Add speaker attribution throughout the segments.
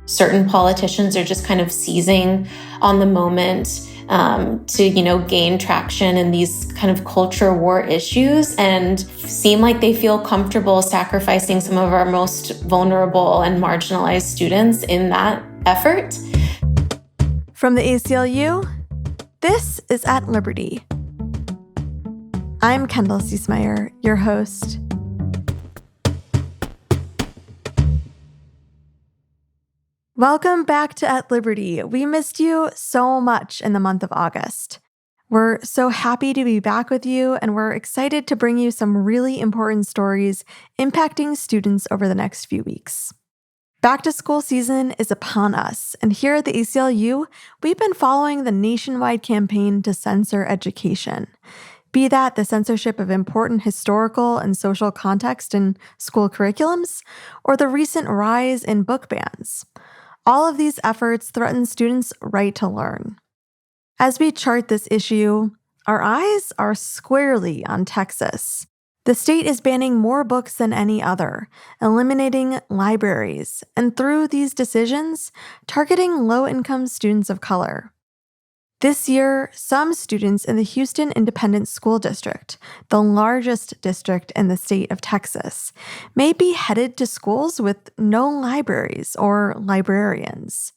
Speaker 1: Certain politicians are just kind of seizing on the moment to gain traction in these kind of culture war issues and seem like they feel comfortable sacrificing some of our most vulnerable and marginalized students in that effort.
Speaker 2: From the ACLU, this is At Liberty. I'm Kendall Ciesmeyer, your host. Welcome back to At Liberty. We missed you so much in the month of August. We're so happy to be back with you, and we're excited to bring you some really important stories impacting students over the next few weeks. Back to school season is upon us, and here at the ACLU, we've been following the nationwide campaign to censor education. Be that the censorship of important historical and social context in school curriculums, or the recent rise in book bans. All of these efforts threaten students' right to learn. As we chart this issue, our eyes are squarely on Texas. The state is banning more books than any other, eliminating libraries, and through these decisions, targeting low-income students of color. This year, some students in the Houston Independent School District, the largest district in the state of Texas, may be headed to schools with no libraries or librarians.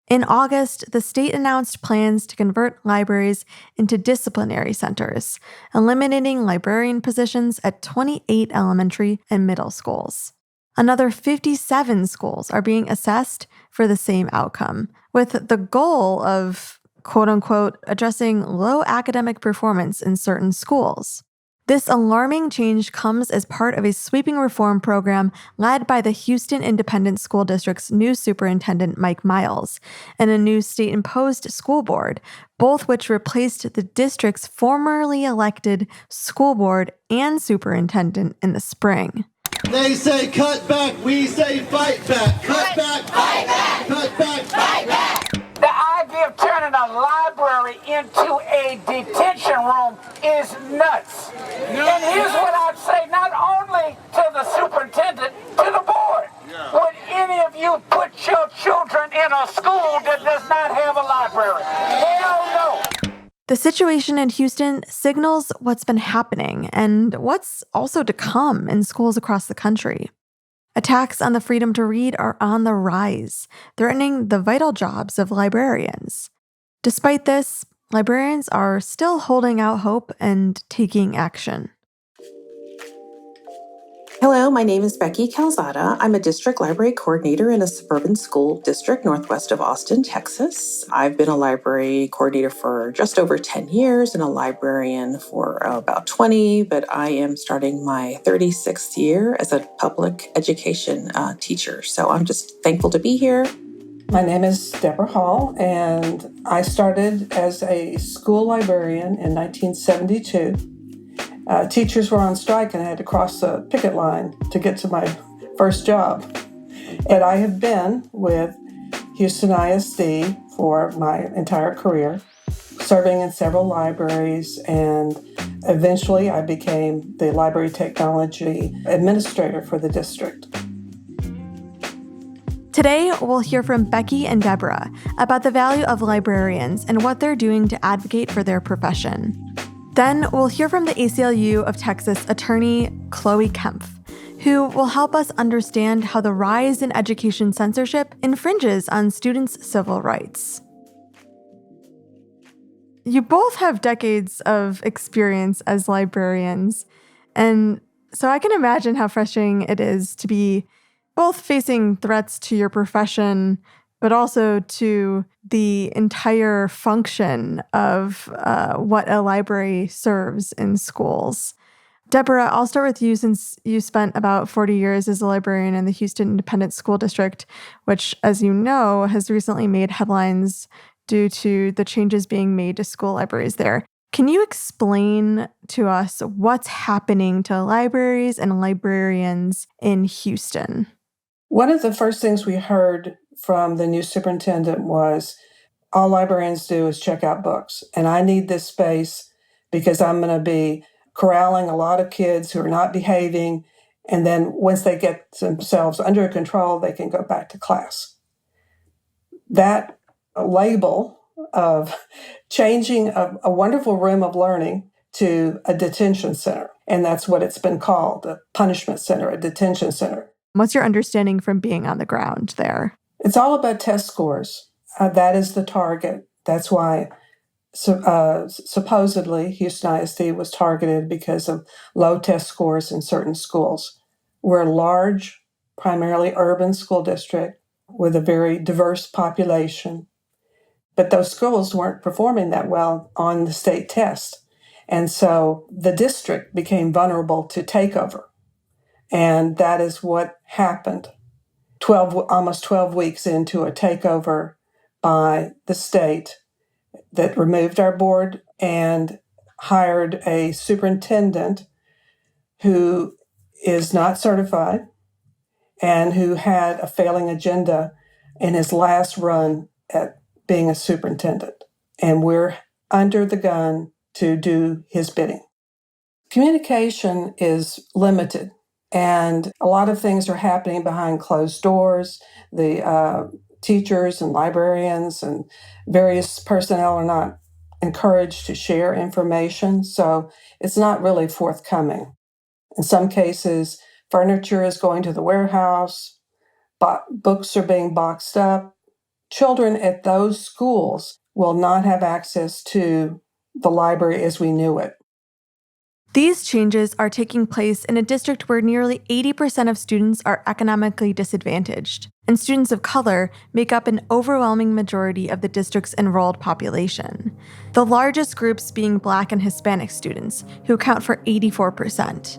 Speaker 2: In August, the state announced plans to convert libraries into disciplinary centers, eliminating librarian positions at 28 elementary and middle schools. Another 57 schools are being assessed for the same outcome, with the goal of quote-unquote, addressing low academic performance in certain schools. This alarming change comes as part of a sweeping reform program led by the Houston Independent School District's new superintendent, Mike Miles, and a new state-imposed school board, both which replaced the district's formerly elected school board and superintendent in the spring.
Speaker 3: They say cut back, we say fight back. Cut back, fight back. Cut back, fight back.
Speaker 4: The idea of turning a library into a detention room is nuts. And here's what I'd say, not only to the superintendent, to the board. Would any of you put your children in a school that does not have a library? Hell no.
Speaker 2: The situation in Houston signals what's been happening and what's also to come in schools across the country. Attacks on the freedom to read are on the rise, threatening the vital jobs of librarians. Despite this, librarians are still holding out hope and taking action.
Speaker 5: Hello, my name is Becky Calzada. I'm a district library coordinator in a suburban school district northwest of Austin, Texas. I've been a library coordinator for just over 10 years and a librarian for about 20, but I am starting my 36th year as a public education teacher. So I'm just thankful to be here.
Speaker 6: My name is Deborah Hall, and I started as a school librarian in 1972. Teachers were on strike and I had to cross a picket line to get to my first job. And I have been with Houston ISD for my entire career, serving in several libraries, and eventually I became the library technology administrator for the district.
Speaker 2: Today, we'll hear from Becky and Deborah about the value of librarians and what they're doing to advocate for their profession. Then we'll hear from the ACLU of Texas attorney Chloe Kempf, who will help us understand how the rise in education censorship infringes on students' civil rights. You both have decades of experience as librarians, and so I can imagine how frustrating it is to be both facing threats to your profession, but also to the entire function of what a library serves in schools. Deborah, I'll start with you since you spent about 40 years as a librarian in the Houston Independent School District, which, as you know, has recently made headlines due to the changes being made to school libraries there. Can you explain to us what's happening to libraries and librarians in Houston?
Speaker 6: One of the first things we heard from the new superintendent was, all librarians do is check out books, and I need this space because I'm going to be corralling a lot of kids who are not behaving, and then once they get themselves under control, they can go back to class. that label of changing a wonderful room of learning to a detention center. And that's what it's been called, a punishment center, a detention center.
Speaker 2: What's your understanding from being on the ground there?
Speaker 6: It's all about test scores. That is the target. That's why supposedly Houston ISD was targeted because of low test scores in certain schools. We're a large, primarily urban school district with a very diverse population. But those schools weren't performing that well on the state test. And so the district became vulnerable to takeover. And that is what happened almost 12 weeks into a takeover by the state that removed our board and hired a superintendent who is not certified and who had a failing agenda in his last run at being a superintendent. And we're under the gun to do his bidding. Communication is limited, and a lot of things are happening behind closed doors. The teachers and librarians and various personnel are not encouraged to share information, so it's not really forthcoming. In some cases, furniture is going to the warehouse, books are being boxed up. Children at those schools will not have access to the library as we knew it.
Speaker 2: These changes are taking place in a district where nearly 80% of students are economically disadvantaged, and students of color make up an overwhelming majority of the district's enrolled population, the largest groups being Black and Hispanic students, who account for 84%.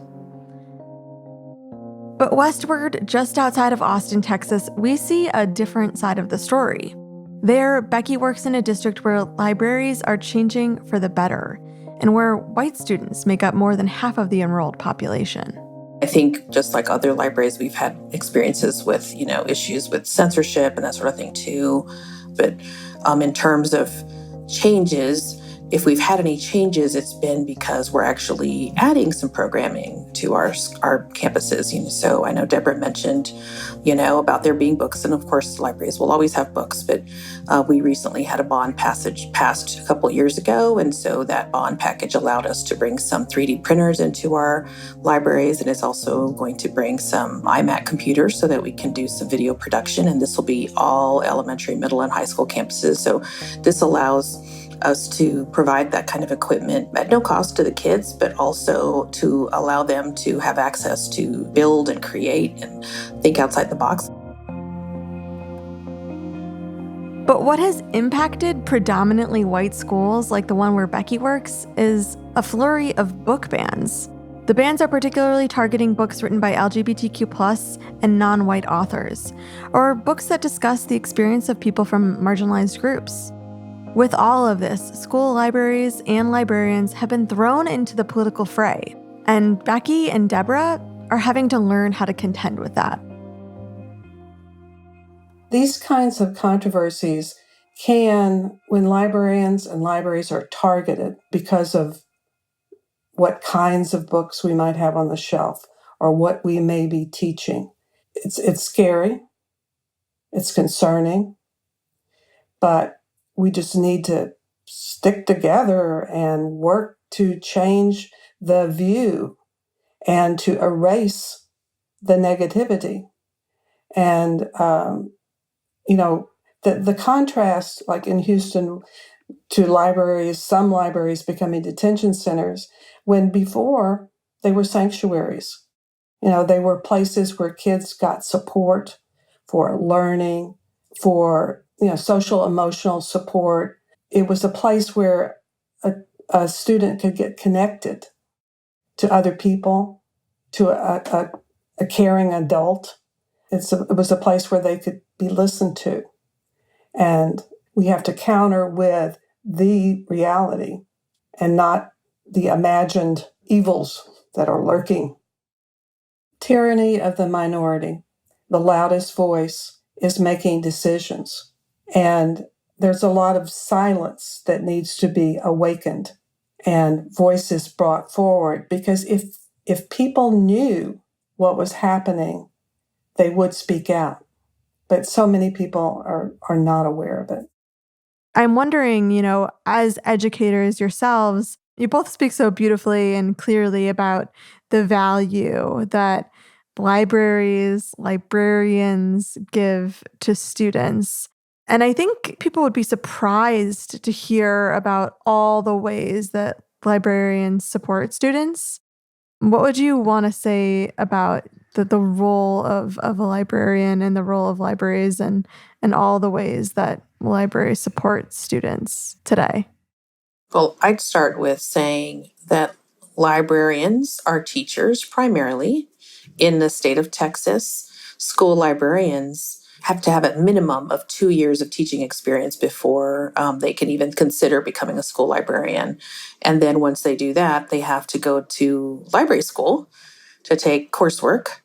Speaker 2: But westward, just outside of Austin, Texas, we see a different side of the story. There, Becky works in a district where libraries are changing for the better, and where white students make up more than half of the enrolled population.
Speaker 5: I think just like other libraries, we've had experiences with, issues with censorship and that sort of thing too. But in terms of changes, if we've had any changes, it's been because we're actually adding some programming to our campuses. So I know Deborah mentioned, about there being books, and of course libraries will always have books, but we recently had a bond passage passed a couple of years ago, and so that bond package allowed us to bring some 3D printers into our libraries, and it's also going to bring some iMac computers so that we can do some video production, and this will be all elementary, middle, and high school campuses. So this allows us to provide that kind of equipment at no cost to the kids, but also to allow them to have access to build and create and think outside the box.
Speaker 2: But what has impacted predominantly white schools, like the one where Becky works, is a flurry of book bans. The bans are particularly targeting books written by LGBTQ+ and non-white authors, or books that discuss the experience of people from marginalized groups. With all of this, school libraries and librarians have been thrown into the political fray, and Becky and Deborah are having to learn how to contend with that.
Speaker 6: These kinds of controversies can, when librarians and libraries are targeted because of what kinds of books we might have on the shelf or what we may be teaching, it's scary, it's concerning, but we just need to stick together and work to change the view and to erase the negativity. And, the contrast, like in Houston, to libraries, some libraries becoming detention centers, when before they were sanctuaries. They were places where kids got support for learning, for social emotional support. It was a place where a student could get connected to other people, to a caring adult. It was a place where they could be listened to. And we have to counter with the reality and not the imagined evils that are lurking. Tyranny of the minority, the loudest voice, is making decisions. And there's a lot of silence that needs to be awakened and voices brought forward, because if people knew what was happening, they would speak out. but so many people are not aware of it.
Speaker 2: I'm wondering, as educators yourselves, you both speak so beautifully and clearly about the value that librarians give to students. And I think people would be surprised to hear about all the ways that librarians support students. What would you want to say about the role of a librarian and the role of libraries and all the ways that libraries support students today?
Speaker 5: Well, I'd start with saying that librarians are teachers primarily in the state of Texas. School librarians have to have a minimum of 2 years of teaching experience before they can even consider becoming a school librarian. And then once they do that, they have to go to library school to take coursework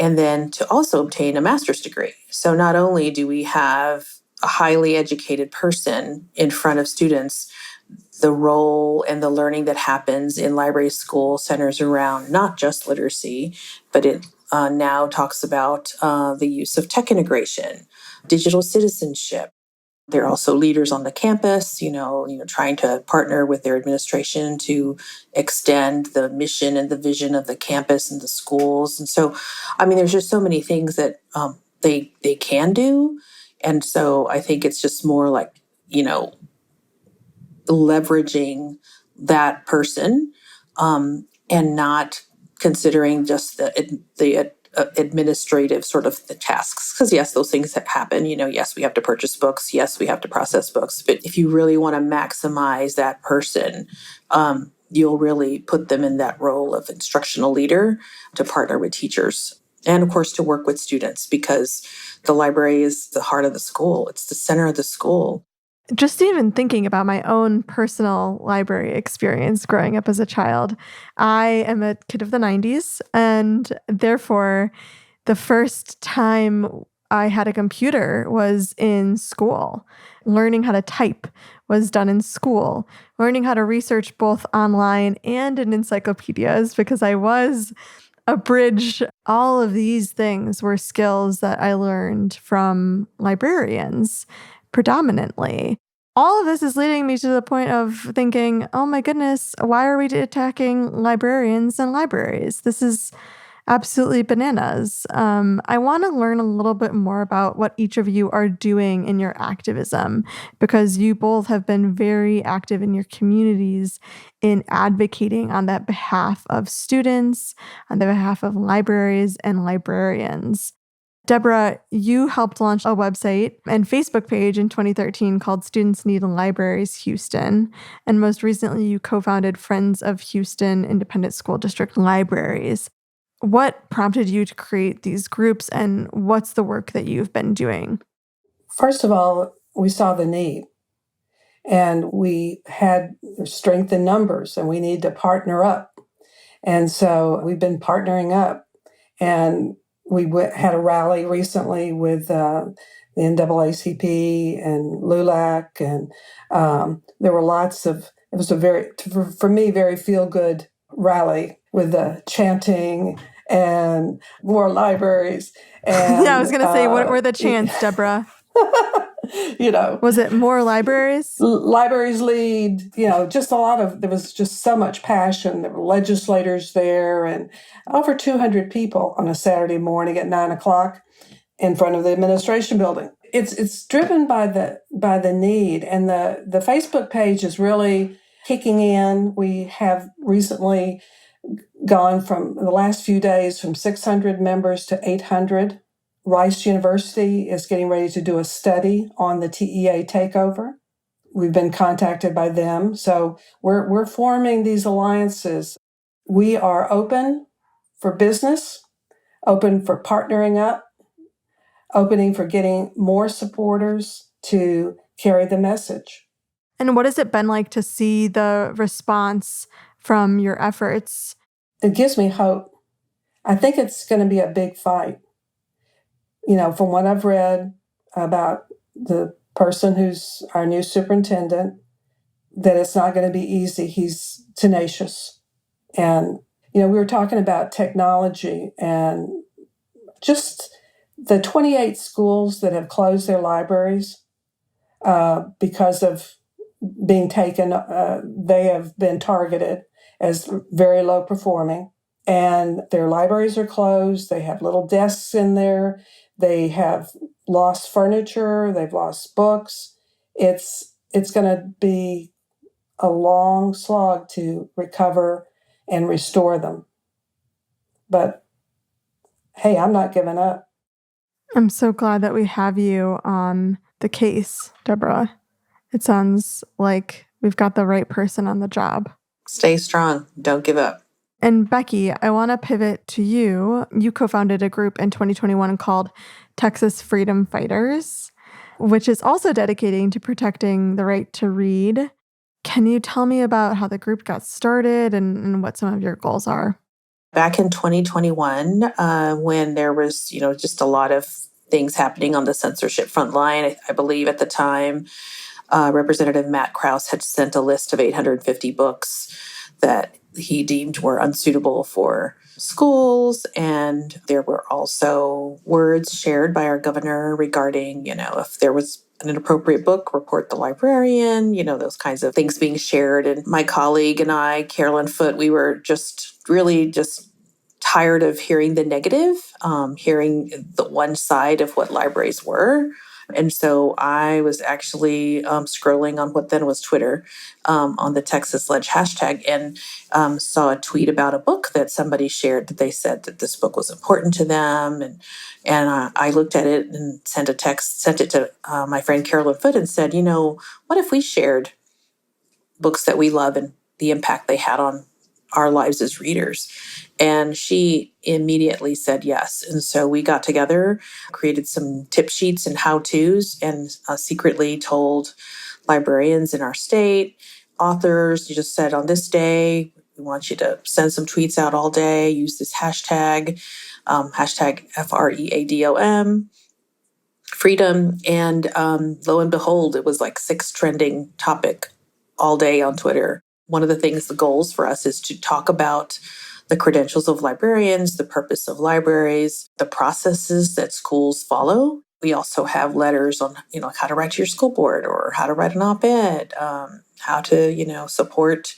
Speaker 5: and then to also obtain a master's degree. So not only do we have a highly educated person in front of students, the role and the learning that happens in library school centers around not just literacy, but it now talks about the use of tech integration, digital citizenship. They're also leaders on the campus, trying to partner with their administration to extend the mission and the vision of the campus and the schools. And so, there's just so many things that they can do. And so I think it's just more like, leveraging that person and not considering just the administrative sort of the tasks. Because yes, those things that happen, yes, we have to purchase books. Yes, we have to process books. But if you really want to maximize that person, you'll really put them in that role of instructional leader to partner with teachers. And of course, to work with students, because the library is the heart of the school. It's the center of the school.
Speaker 2: Just even thinking about my own personal library experience growing up as a child, I am a kid of the 90s, and therefore the first time I had a computer was in school. Learning how to type was done in school. Learning how to research both online and in encyclopedias, because I was a bridge. All of these things were skills that I learned from librarians predominantly. All of this is leading me to the point of thinking, oh my goodness, why are we attacking librarians and libraries? This is absolutely bananas. I want to learn a little bit more about what each of you are doing in your activism, because you both have been very active in your communities in advocating on that behalf of students, on the behalf of libraries and librarians. Deborah, you helped launch a website and Facebook page in 2013 called Students Need Libraries Houston. And most recently, you co-founded Friends of Houston Independent School District Libraries. What prompted you to create these groups, and what's the work that you've been doing?
Speaker 6: First of all, we saw the need, and we had strength in numbers, and we need to partner up. And so we've been partnering up, and we had a rally recently with the NAACP and LULAC, and there were lots of, it was a very, for me, very feel-good rally with the chanting and more libraries. And,
Speaker 2: yeah, I was going to say, what were the chants, Deborah? Was it more libraries?
Speaker 6: Libraries lead, just there was just so much passion. There were legislators there, and over 200 people on a Saturday morning at 9:00 in front of the administration building. It's driven by the need, and the Facebook page is really kicking in. We have recently gone from the last few days from 600 members to 800. Rice University is getting ready to do a study on the TEA takeover. We've been contacted by them. So we're forming these alliances. We are open for business, open for partnering up, opening for getting more supporters to carry the message.
Speaker 2: And what has it been like to see the response from your efforts?
Speaker 6: It gives me hope. I think it's going to be a big fight. From what I've read about the person who's our new superintendent, that it's not going to be easy. He's tenacious. And, we were talking about technology and just The 28 schools that have closed their libraries because of being taken, they have been targeted as very low performing. And their libraries are closed. They have little desks in there. They have lost furniture. They've lost books. It's going to be a long slog to recover and restore them. But hey, I'm not giving up.
Speaker 2: I'm so glad that we have you on the case, Deborah. It sounds like we've got the right person on the job.
Speaker 5: Stay strong. Don't give up.
Speaker 2: And Becky, I want to pivot to you. You co-founded a group in 2021 called Texas Freedom Fighters, which is also dedicating to protecting the right to read. Can you tell me about how the group got started and what some of your goals are?
Speaker 5: Back in 2021, when there was, just a lot of things happening on the censorship front line, I believe at the time, Representative Matt Krause had sent a list of 850 books that he deemed were unsuitable for schools. And there were also words shared by our governor regarding, if there was an inappropriate book, report the librarian, those kinds of things being shared. And my colleague and I, Carolyn Foote, we were just tired of hearing the negative, hearing the one side of what libraries were. And so I was actually scrolling on what then was Twitter on the Texas Ledge hashtag and saw a tweet about a book that somebody shared that they said that this book was important to them. And I looked at it and sent it to my friend Carolyn Foote and said, what if we shared books that we love and the impact they had on our lives as readers? And she immediately said yes. And so we got together, created some tip sheets and how-tos, and secretly told librarians in our state, authors, you just said on this day, we want you to send some tweets out all day, use this hashtag, hashtag FREADOM, freedom. And lo and behold, it was like 6 trending topic all day on Twitter. One of the goals for us is to talk about the credentials of librarians, the purpose of libraries, the processes that schools follow. We also have letters on, how to write to your school board or how to write an op-ed, how to, support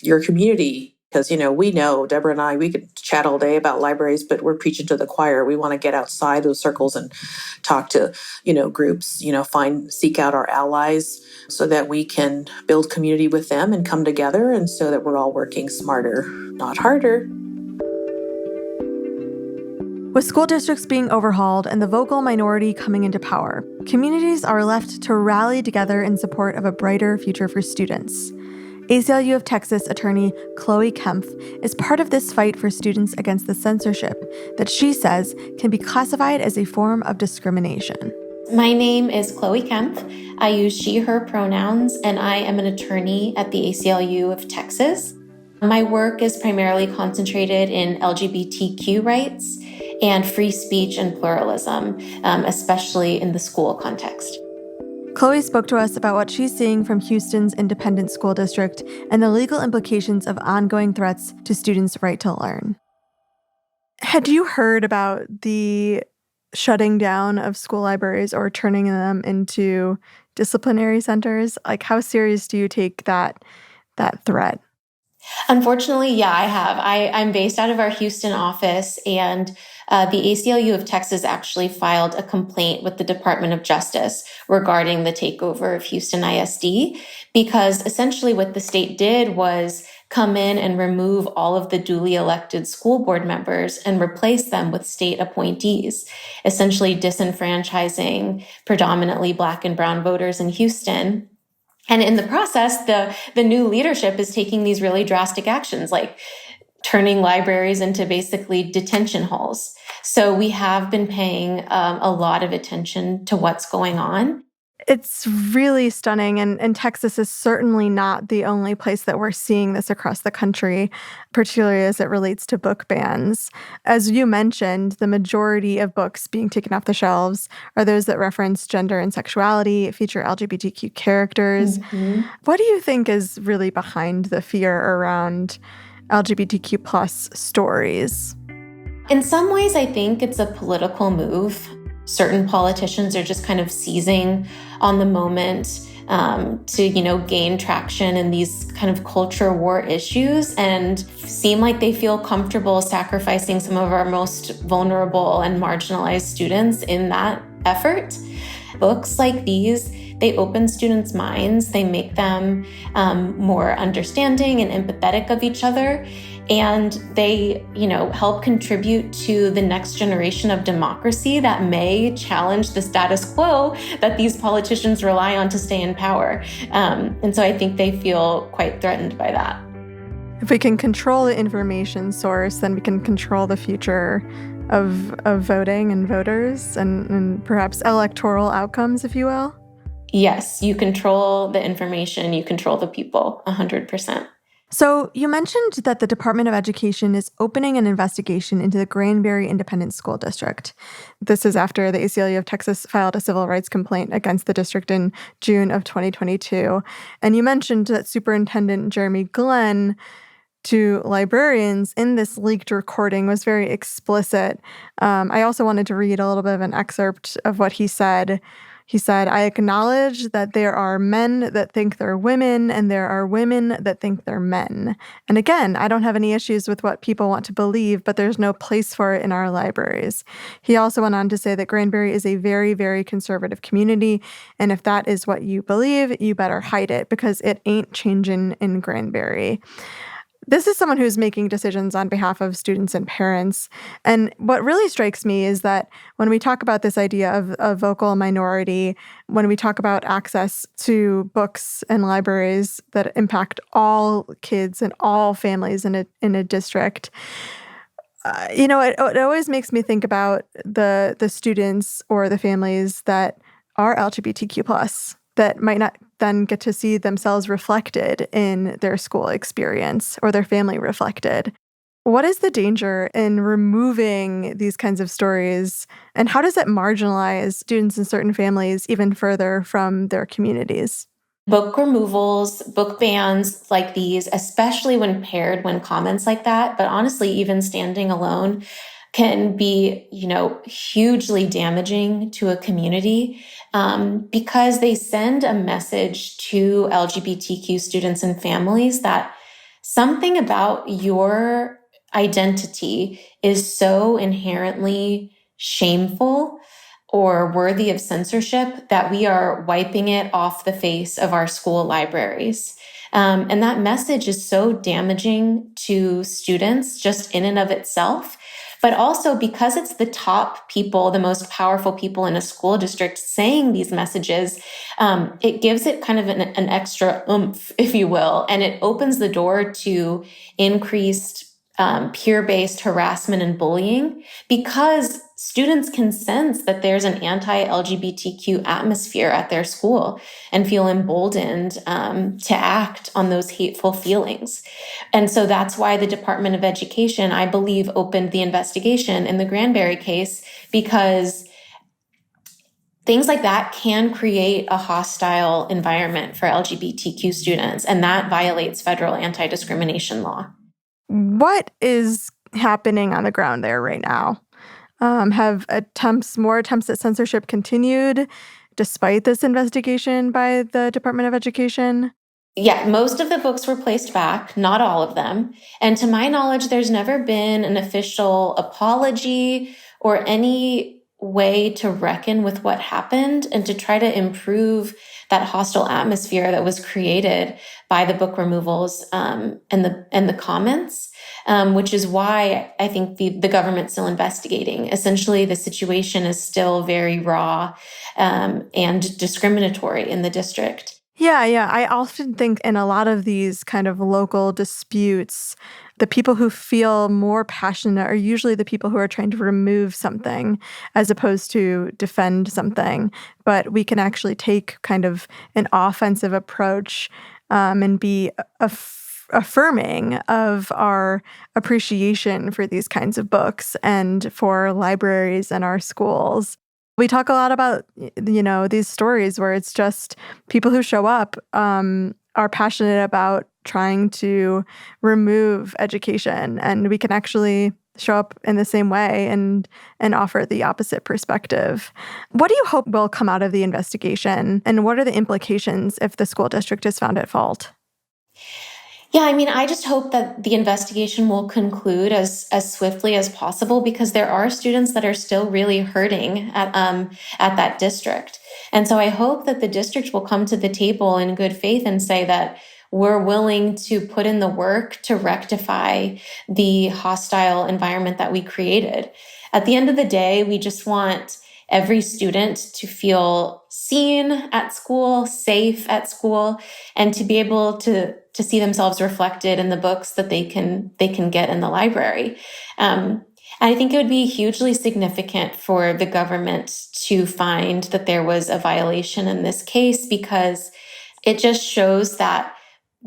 Speaker 5: your community. Because, we know, Deborah and I, we could chat all day about libraries, but we're preaching to the choir. We want to get outside those circles and talk to, groups, seek out our allies so that we can build community with them and come together, and so that we're all working smarter, not harder.
Speaker 2: With school districts being overhauled and the vocal minority coming into power, communities are left to rally together in support of a brighter future for students. ACLU of Texas attorney Chloe Kempf is part of this fight for students against the censorship that she says can be classified as a form of discrimination.
Speaker 1: My name is Chloe Kempf. I use she, her pronouns, and I am an attorney at the ACLU of Texas. My work is primarily concentrated in LGBTQ rights and free speech and pluralism, especially in the school context.
Speaker 2: Chloe spoke to us about what she's seeing from Houston's independent school district and the legal implications of ongoing threats to students' right to learn. Had you heard about the shutting down of school libraries or turning them into disciplinary centers? Like, how serious do you take that threat?
Speaker 1: Unfortunately, yeah, I have. I'm based out of our Houston office, and the ACLU of Texas actually filed a complaint with the Department of Justice regarding the takeover of Houston ISD, because essentially what the state did was come in and remove all of the duly elected school board members and replace them with state appointees, essentially disenfranchising predominantly Black and brown voters in Houston. And in the process, the new leadership is taking these really drastic actions, like turning libraries into basically detention halls. So we have been paying a lot of attention to what's going on.
Speaker 2: It's really stunning, and Texas is certainly not the only place that we're seeing this across the country, particularly as it relates to book bans. As you mentioned, the majority of books being taken off the shelves are those that reference gender and sexuality, feature LGBTQ characters. Mm-hmm. What do you think is really behind the fear around LGBTQ plus stories?
Speaker 1: In some ways, I think it's a political move. certain politicians are just kind of seizing on the moment to gain traction in these kind of culture war issues and seem like they feel comfortable sacrificing some of our most vulnerable and marginalized students in that effort. Books like these, they open students' minds, they make them more understanding and empathetic of each other, and they, help contribute to the next generation of democracy that may challenge the status quo that these politicians rely on to stay in power. And so I think they feel quite threatened by that.
Speaker 2: If we can control the information source, then we can control the future of voting and voters and perhaps electoral outcomes, if you will.
Speaker 1: Yes, you control the information, you control the people, 100%.
Speaker 2: So you mentioned that the Department of Education is opening an investigation into the Granbury Independent School District. This is after the ACLU of Texas filed a civil rights complaint against the district in June of 2022. And you mentioned that Superintendent Jeremy Glenn to librarians in this leaked recording was very explicit. I also wanted to read a little bit of an excerpt of what he said. He said, "I acknowledge that there are men that think they're women and there are women that think they're men. And again, I don't have any issues with what people want to believe, but there's no place for it in our libraries." He also went on to say that Granbury is a very, very conservative community. And if that is what you believe, you better hide it because it ain't changing in Granbury. This is someone who's making decisions on behalf of students and parents. And what really strikes me is that when we talk about this idea of a vocal minority, when we talk about access to books and libraries that impact all kids and all families in a district, it always makes me think about the students or the families that are LGBTQ+, that might not then get to see themselves reflected in their school experience or their family reflected. What is the danger in removing these kinds of stories, and how does it marginalize students in certain families even further from their communities?
Speaker 1: Book removals, book bans like these, especially when paired when comments like that, but honestly, even standing alone, can be, hugely damaging to a community because they send a message to LGBTQ students and families that something about your identity is so inherently shameful or worthy of censorship that we are wiping it off the face of our school libraries. And that message is so damaging to students just in and of itself. But also because it's the top people, the most powerful people in a school district saying these messages, it gives it kind of an extra oomph, if you will, and it opens the door to increased peer-based harassment and bullying because students can sense that there's an anti-LGBTQ atmosphere at their school and feel emboldened to act on those hateful feelings. And so that's why the Department of Education, I believe, opened the investigation in the Granbury case, because things like that can create a hostile environment for LGBTQ students, and that violates federal anti-discrimination law.
Speaker 2: What is happening on the ground there right now? Have more attempts at censorship continued despite this investigation by the Department of Education?
Speaker 1: Yeah, most of the books were placed back, not all of them. And to my knowledge, there's never been an official apology or any way to reckon with what happened and to try to improve that hostile atmosphere that was created by the book removals and the comments, which is why I think the government's still investigating. Essentially, the situation is still very raw and discriminatory in the district.
Speaker 2: Yeah. I often think in a lot of these kind of local disputes, the people who feel more passionate are usually the people who are trying to remove something as opposed to defend something. But we can actually take kind of an offensive approach and be affirming of our appreciation for these kinds of books and for libraries and our schools. We talk a lot about, these stories where it's just people who show up are passionate about trying to remove education. And we can actually show up in the same way and offer the opposite perspective. What do you hope will come out of the investigation, and what are the implications if the school district is found at fault?
Speaker 1: Yeah, I mean, I just hope that the investigation will conclude as swiftly as possible, because there are students that are still really hurting at that district. And so I hope that the district will come to the table in good faith and say that we're willing to put in the work to rectify the hostile environment that we created. At the end of the day, we just want every student to feel seen at school, safe at school, and to be able to see themselves reflected in the books that they can get in the library. And I think it would be hugely significant for the government to find that there was a violation in this case, because it just shows that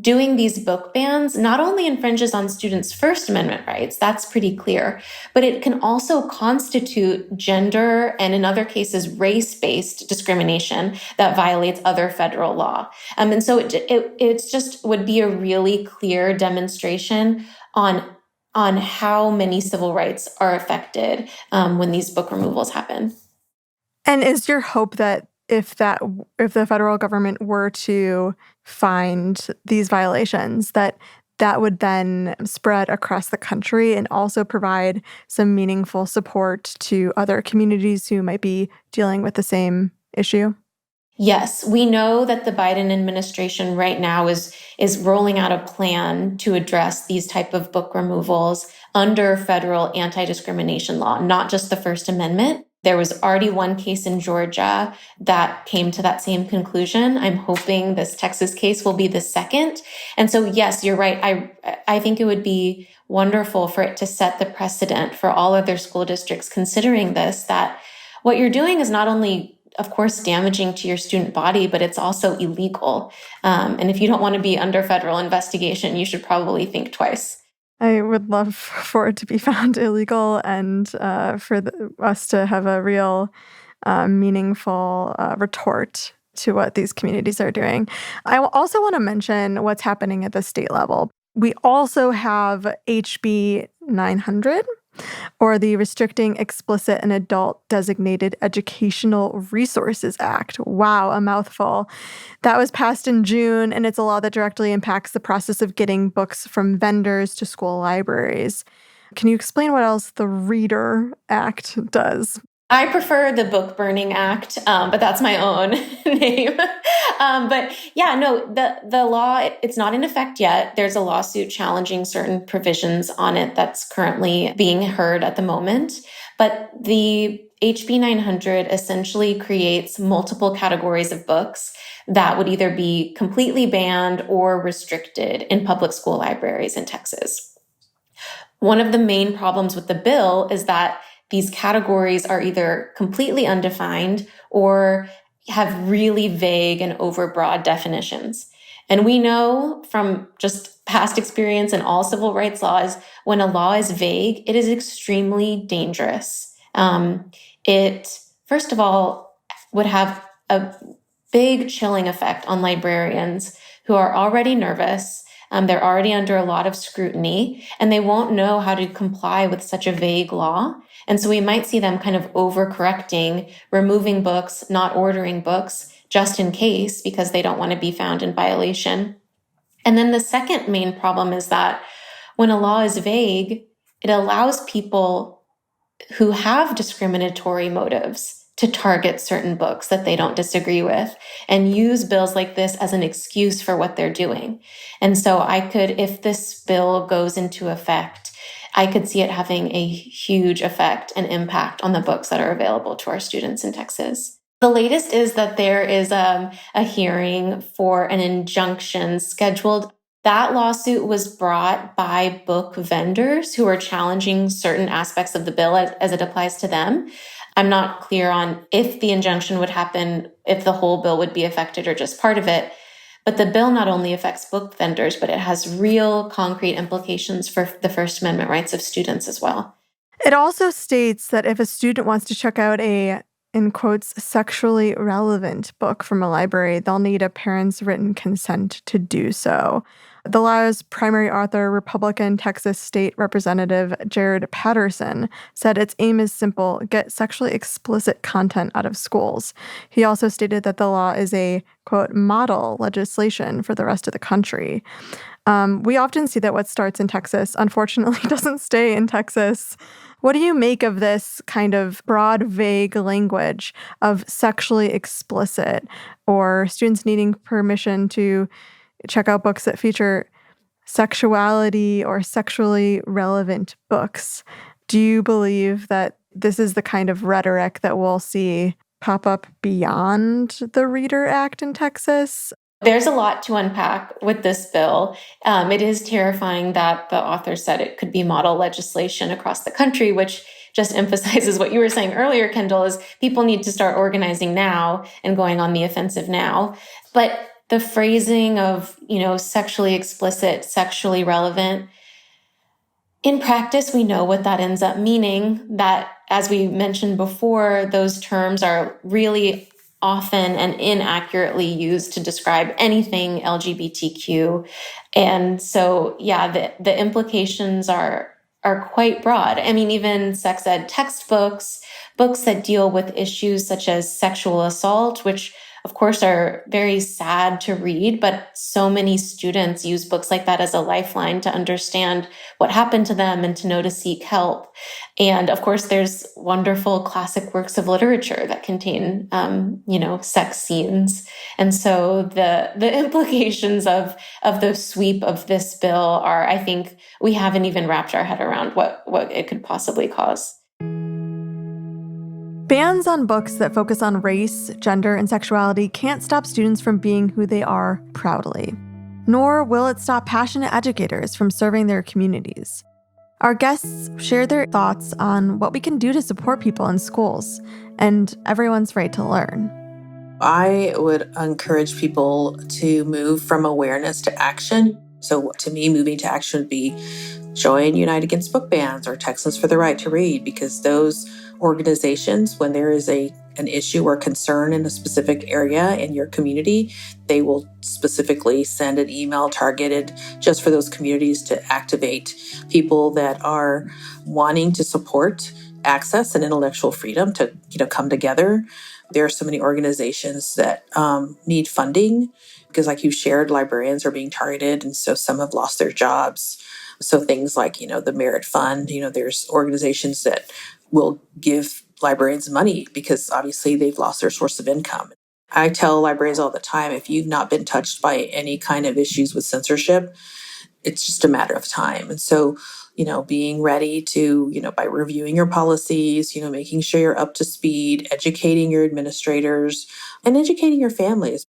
Speaker 1: doing these book bans not only infringes on students' First Amendment rights, that's pretty clear, but it can also constitute gender and, in other cases, race-based discrimination that violates other federal law. And so it just would be a really clear demonstration on how many civil rights are affected when these book removals happen.
Speaker 2: And is your hope that if the federal government were to find these violations, that would then spread across the country and also provide some meaningful support to other communities who might be dealing with the same issue?
Speaker 1: Yes, we know that the Biden administration right now is rolling out a plan to address these type of book removals under federal anti-discrimination law, not just the First Amendment. There was already one case in Georgia that came to that same conclusion. I'm hoping this Texas case will be the second. And so, yes, you're right. I think it would be wonderful for it to set the precedent for all other school districts considering this, that what you're doing is not only, of course, damaging to your student body, but it's also illegal. And if you don't want to be under federal investigation, you should probably think twice.
Speaker 2: I would love for it to be found illegal and for us to have a real meaningful retort to what these communities are doing. I also want to mention what's happening at the state level. We also have HB 900, or the Restricting Explicit and Adult Designated Educational Resources Act. Wow, a mouthful. That was passed in June, and it's a law that directly impacts the process of getting books from vendors to school libraries. Can you explain what else the Reader Act does?
Speaker 1: I prefer the Book Burning Act, but that's my own name. But yeah, no, the law, it's not in effect yet. There's a lawsuit challenging certain provisions on it that's currently being heard at the moment. But the HB 900 essentially creates multiple categories of books that would either be completely banned or restricted in public school libraries in Texas. One of the main problems with the bill is that these categories are either completely undefined or have really vague and overbroad definitions. And we know from just past experience in all civil rights laws, when a law is vague, it is extremely dangerous. It, first of all, would have a big chilling effect on librarians who are already nervous. They're already under a lot of scrutiny, and they won't know how to comply with such a vague law. And so we might see them kind of overcorrecting, removing books, not ordering books, just in case, because they don't want to be found in violation. And then the second main problem is that when a law is vague, it allows people who have discriminatory motives to target certain books that they don't disagree with and use bills like this as an excuse for what they're doing. And so if this bill goes into effect, I could see it having a huge effect and impact on the books that are available to our students in Texas. The latest is that there is a hearing for an injunction scheduled. That lawsuit was brought by book vendors who are challenging certain aspects of the bill as it applies to them. I'm not clear on if the injunction would happen, if the whole bill would be affected or just part of it. But the bill not only affects book vendors, but it has real concrete implications for the First Amendment rights of students as well.
Speaker 2: It also states that if a student wants to check out a, in quotes, sexually relevant book from a library, they'll need a parent's written consent to do so. The law's primary author, Republican Texas State Representative Jared Patterson, said its aim is simple: get sexually explicit content out of schools. He also stated that the law is a, quote, model legislation for the rest of the country. We often see that what starts in Texas, unfortunately, doesn't stay in Texas. What do you make of this kind of broad, vague language of sexually explicit, or students needing permission to check out books that feature sexuality or sexually relevant books? Do you believe that this is the kind of rhetoric that we'll see pop up beyond the Reader Act in Texas?
Speaker 1: There's a lot to unpack with this bill. It is terrifying that the author said it could be model legislation across the country, which just emphasizes what you were saying earlier, Kendall, is people need to start organizing now and going on the offensive now. But the phrasing of, sexually explicit, sexually relevant, in practice, we know what that ends up meaning, that, as we mentioned before, those terms are really often and inaccurately used to describe anything LGBTQ. And so, the implications are quite broad. I mean, even sex ed textbooks, books that deal with issues such as sexual assault, which of course are very sad to read, but so many students use books like that as a lifeline to understand what happened to them and to know to seek help. And of course, there's wonderful classic works of literature that contain, sex scenes. And so the implications of the sweep of this bill are, I think, we haven't even wrapped our head around what it could possibly cause.
Speaker 2: Bans on books that focus on race, gender, and sexuality can't stop students from being who they are proudly. Nor will it stop passionate educators from serving their communities. Our guests share their thoughts on what we can do to support people in schools and everyone's right to learn.
Speaker 5: I would encourage people to move from awareness to action. So to me, moving to action would be join Unite Against Book Bans or Texans for the Right to Read, because those organizations, when there is an issue or concern in a specific area in your community, they will specifically send an email targeted just for those communities to activate people that are wanting to support access and intellectual freedom to come together. There are so many organizations that need funding because, like you shared, librarians are being targeted, and so some have lost their jobs. So things like, the Merit Fund, there's organizations that will give librarians money because obviously they've lost their source of income. I tell librarians all the time, if you've not been touched by any kind of issues with censorship, it's just a matter of time. And so, being ready to, by reviewing your policies, making sure you're up to speed, educating your administrators and educating your families.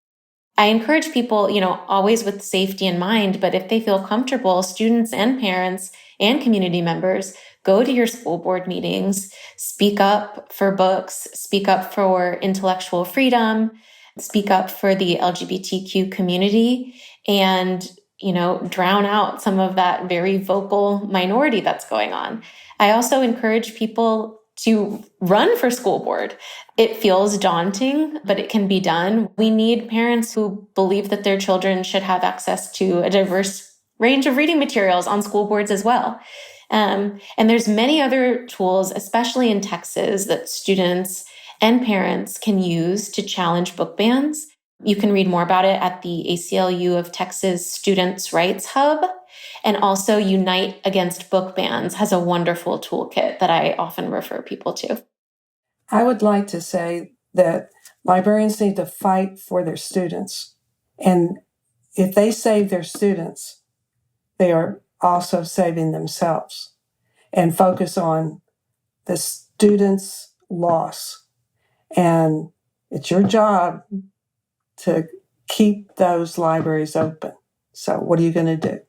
Speaker 1: I encourage people, always with safety in mind, but if they feel comfortable, students and parents and community members, go to your school board meetings, speak up for books, speak up for intellectual freedom, speak up for the LGBTQ community, and, drown out some of that very vocal minority that's going on. I also encourage people to run for school board. It feels daunting, but it can be done. We need parents who believe that their children should have access to a diverse range of reading materials on school boards as well. And there's many other tools, especially in Texas, that students and parents can use to challenge book bans. You can read more about it at the ACLU of Texas Students' Rights Hub. And also Unite Against Book Bans has a wonderful toolkit that I often refer people to.
Speaker 6: I would like to say that librarians need to fight for their students. And if they save their students, they are also saving themselves, and focus on the students' loss. And it's your job to keep those libraries open. So what are you going to do?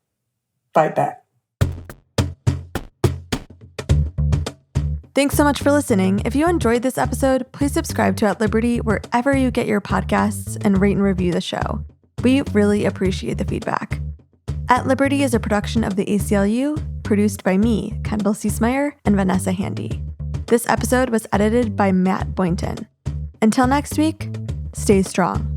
Speaker 6: Fight back.
Speaker 2: Thanks so much for listening. If you enjoyed this episode, please subscribe to At Liberty wherever you get your podcasts and rate and review the show. We really appreciate the feedback. At Liberty is a production of the ACLU, produced by me, Kendall Ciesmeyer, and Vanessa Handy. This episode was edited by Matt Boynton. Until next week, stay strong.